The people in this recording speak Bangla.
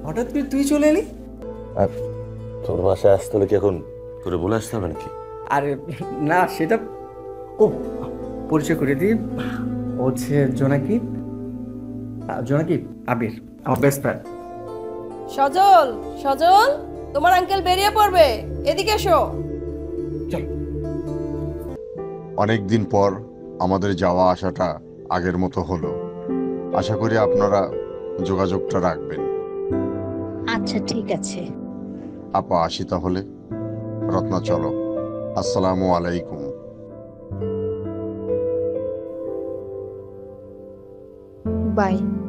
হঠাৎ করে তুই চলে এলি? আর তোর বাসায় আসতে হলে কি এখন করে বলে আসতে হবে নাকি? আরে না, সেটা ও পরিচয় করে দিই, ও হচ্ছে জোনাকি। জোনাকি, আবির, আমার বেস্ট ফ্রেন্ড। সজল, সজল, তোমার আঙ্কেল বেরিয়ে পড়বে, এদিকে এসো। চল। অনেক দিন পর আমাদের যাওয়া আসাটা আগের মতো হলো। আশা করি আপনারা যোগাযোগটা রাখবেন। আচ্ছা ঠিক আছে। আপা আসি তাহলে। রত্না চলো। আসসালামু আলাইকুম। বাই।